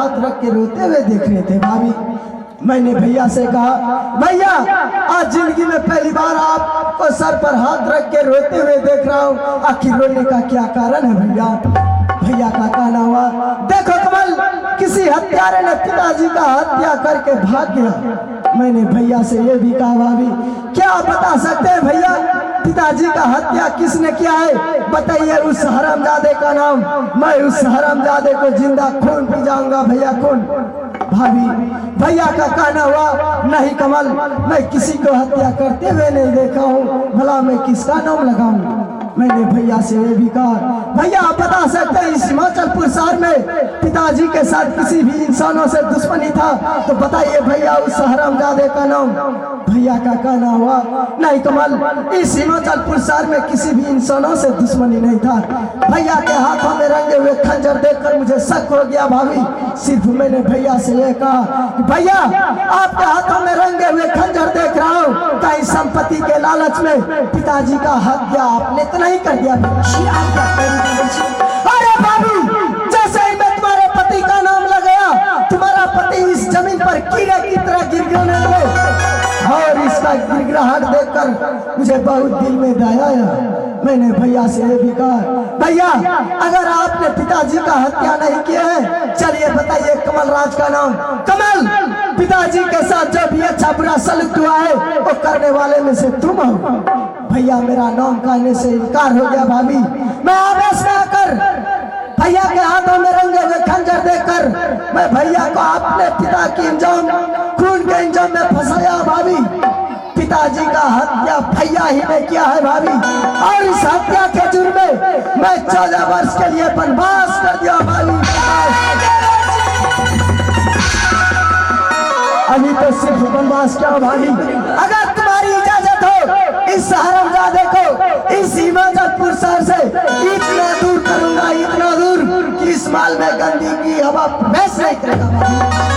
हाथ रख के रोते हुए देख रहे थे भाभी। मैंने भैया से कहा, भैया आज जिंदगी में पहली बार आपको सर पर हाथ रख के रोते हुए देख रहा हूँ, आखिर रोने का क्या कारण है भैया? भैया का कहना हुआ, देखो कमल, किसी हत्यारे ने पिताजी का हत्या करके भाग गया। मैंने भैया से ये भी कहा, भाभी क्या आप बता सकते हैं भैया पिताजी का हत्या किसने किया है? बताइए उस हरामजादे का नाम, मैं उस हरामजादे को जिंदा खून पी जाऊंगा भैया, खून। भाभी भैया का कहना हुआ, नहीं कमल, मैं किसी को हत्या करते हुए नहीं देखा हूँ, भला मैं किसका नाम लगाऊं? मैंने भैया से ये भी कहा, भैया आप बता सकते हैं इस हिमाचलपुर शहर में पिताजी के साथ किसी भी इंसानों से दुश्मनी था तो बताइए भैया उस हरामजादे का नाम। भैया का कहना हुआ, नहीं कमल, इस हिमाचलपुर शहर में किसी भी इंसानों से दुश्मनी नहीं था। भैया के हाथों में रंगे हुए खंजर देखकर मुझे शक हो गया भाभी। सिर्फ मैंने भैया से ये कहा कि भैया आपके हाथों में रंगे हुए खंजर देख रहा हूँ, कहीं संपत्ति के लालच में पिताजी का हत्या आपने तो नहीं कर दिया? अरे भाभी, जैसे ही मैं तुम्हारे पति का नाम लगाया, तुम्हारा पति इस जमीन पर कीड़े की तरह गिरने लगे और इसका गिड़गिड़ाहट देखकर मुझे बहुत दिल में दया आया। मैंने भैया से ये भी कहा, भैया अगर आपने पिताजी का हत्या नहीं किया है, चलिए बताइए कमल राज का नाम। कमल, पिताजी के साथ जो भी अच्छा बुरा सलूक हुआ है वो करने वाले में से तुम हो। भैया मेरा नाम कहने से इनकार हो गया भाभी। मैं आवेश में आकर भैया के हाथों में रंगे हुए खंजर देखकर मैं भैया को अपने पिता की इंजाम, खून के इंजाम में फंसाया भाभी। पिताजी का हत्या भैया ही ने किया है भाभी, और इस हत्या के जुर्म में मैं 14 वर्ष के लिए वनवास कर दिया भाभी। अभी तो सिर्फ वनवास क्या भाभी, अगर तुम्हारी इजाजत हो इस हरामजादे को इस हिमाचलपुर शहर से इतना दूर करूंगा, इतना दूर कि इस माल में गंदगी की हवा प्रवेश नहीं करेगा भाभी।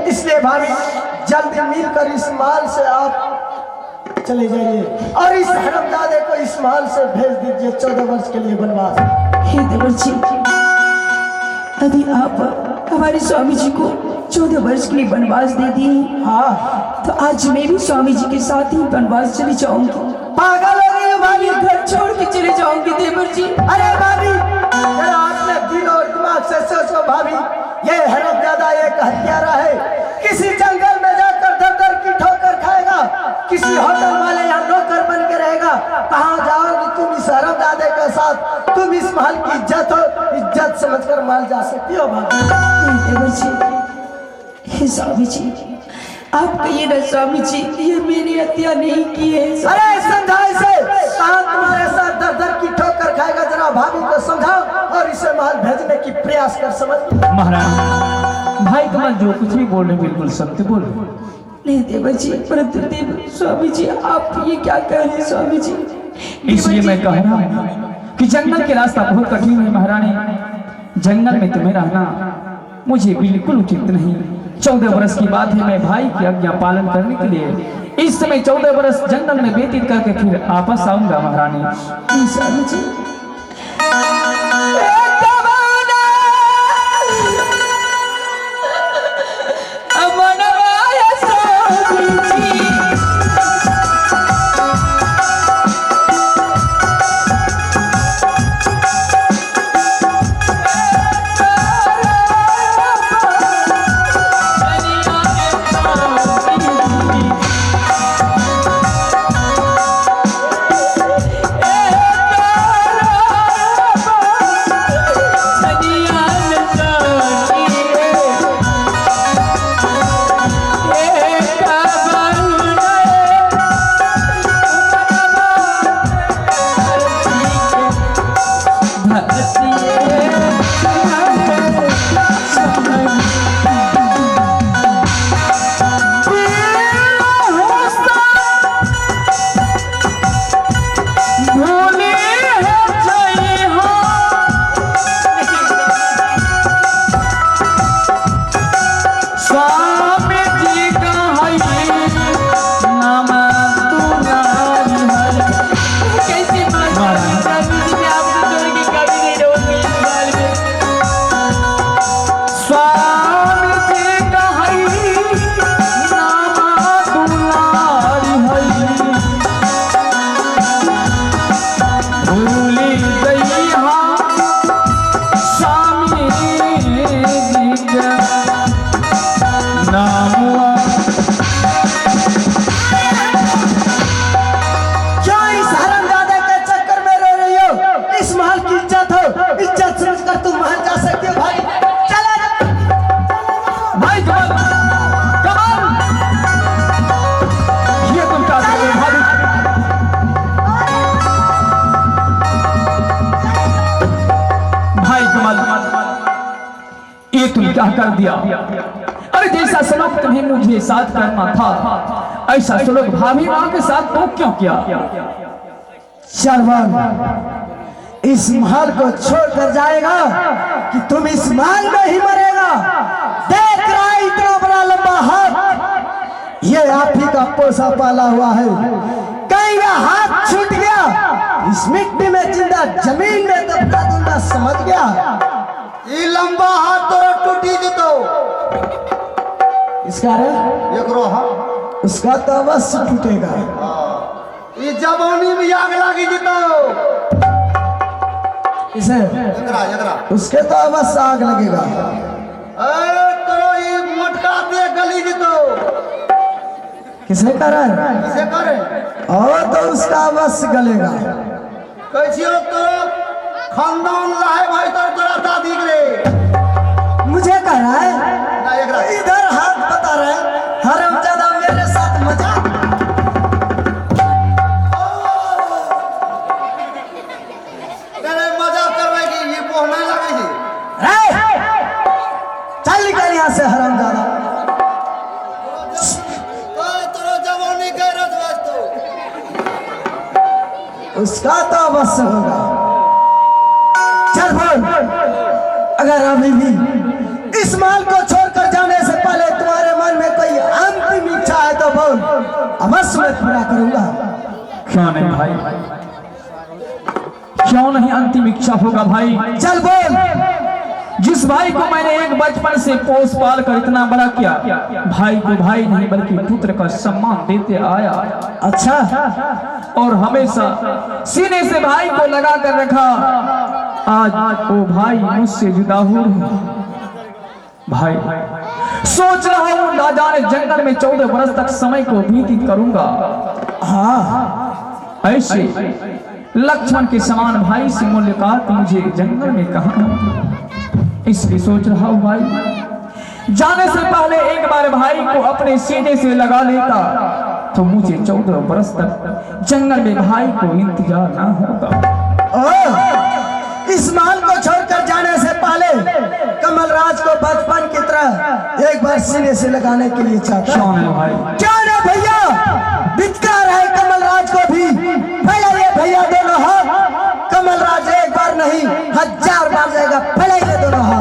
इसलिए भाभी जल्दी मिलकर इस माल से आप चले जाइए और इस हरामजादे को इस माल से भेज दीजिए 14 वर्ष के लिए वनवास। हे देवर जी, यदि आप हमारे स्वामी जी को 14 वर्ष के लिए वनवास दे दिए, हाँ, तो आज मैं भी स्वामी जी के साथ ही वनवास चली जाऊंगी। पागल हो गई हो भाभी, घर छोड़ के चले जाऊंगी देवर जी। अरे भाभी आपने दिल और दिमाग से सोचो भाभी, ये हरामजादा एक हत्यारा है, किसी जंगल में जाकर दर की ठोकर खाएगा, किसी होटल वाले या नौकर बन के रहेगा। कहाँ जाओगी तुम इस हरामजादे के साथ? तुम इस महल की इज्जत हो, इज्जत समझकर महल जा सकती हो भाभी। देवर जी, हे स्वामी जी, आप कहिए ना स्वामी जी, ये मेरी हत्या नहीं की है। अरे समझाओ इसे, कहाँ तुम्हारे साथ दर की ठोकर खाएगा? जरा भाभी को समझाओ और इसे महल भेजने की प्रयास कर। समझ महाराज, भाई कमल जो कुछ भी बोल रहे बिल्कुल सत्य बोल रहे। नहीं देवर जी, परंतु देव स्वामी जी आप ये क्या कह रहे हैं स्वामी जी? इसलिए मैं कह रहा हूँ कि जंगल के रास्ता बहुत कठिन है महारानी, जंगल में तुम्हें रहना मुझे बिल्कुल उचित नहीं। 14 वर्ष की बात है, मैं भाई की आज्ञा पालन करने के लिए इस समय 14 वर्ष जंगल में व्यतीत करके फिर वापस आऊंगा महारानी। स्वामी जी अब क्या कर दिया? अरे जैसा सलूक तुम्हें मुझे साथ करना था, ऐसा सलूक भाभी माँ के साथ तो क्यों किया? शरवन, इस महल को छोड़कर जाएगा कि तुम इस महल में ही मरेगा? देख रहा है इतना बड़ा लंबा हाथ, ये आप ही का पोसा पाला हुआ है। कहीं यह हाथ छूट गया, इस मिट्टी में जिंदा जमीन में दबका दूंगा, समझ गया? ये लंबा हाथ तो टूटी जीतो इसका रे एकरो हाँ उसका तो अवश्य टूटेगा। ये जवानी में आग लगी जीतो इसे एकरा एकरा उसके तो अवश्य आग लगेगा। ए तोरो ये मोटका दे गली जीतो किसे कारण? किसे करे और तो उसका अवश्य गलेगा। कैसियो तोरो खानदान लाए भाई तोरा दादी रे मुझे कह रहा है ना एकरा इधर हाथ बता रहे हरामजादा मेरे साथ मजाक। तेरे मजाक करवे की ये पहने लगे जी चल निकल यहाँ से हरामजादा। तोरो जवानी के रत वास्तो उसका तो अवश्य होगा। चल बोल, अगर अभी भी इस माल को छोड़कर जाने से पहले तुम्हारे मन में कोई अंतिम इच्छा है तो बोल, अवश्य मैं पूरा करूंगा। क्यों नहीं भाई, क्यों नहीं अंतिम इच्छा होगा भाई? चल बोल। जिस भाई को मैंने एक बचपन से पोस पाल कर इतना बड़ा किया, भाई को भाई नहीं बल्कि पुत्र का सम्मान देते आया, अच्छा, और हमेशा सीने से भाई को लगा कर रखा, आज वो भाई मुझसे जुदा हो रहे। भाई सोच रहा हूँ ना जाने जंगल में 14 वर्ष तक समय को व्यतीत करूंगा। हाँ ऐसे लक्ष्मण के समान भाई से मुलाकात मुझे जंगल में कहाँ, इसलिए सोच रहा हूँ भाई जाने से पहले एक बार भाई को अपने सीने से लगा लेता तो मुझे 14 वर्ष तक जंगल में भाई को इंतजार ना होगा। इस महल को छोड़कर जाने से पहले कमलराज को बचपन की तरह एक बार सीने से लगाने के लिए चाहता। क्यों नहीं भाई? क्या ना भैया, धिक्कार है कमलराज को भी। फैलाइए भैया दोनों हाथ, कमलराज एक बार नहीं 1000 बार जाएगा। फैलाइए दोनों हाथ।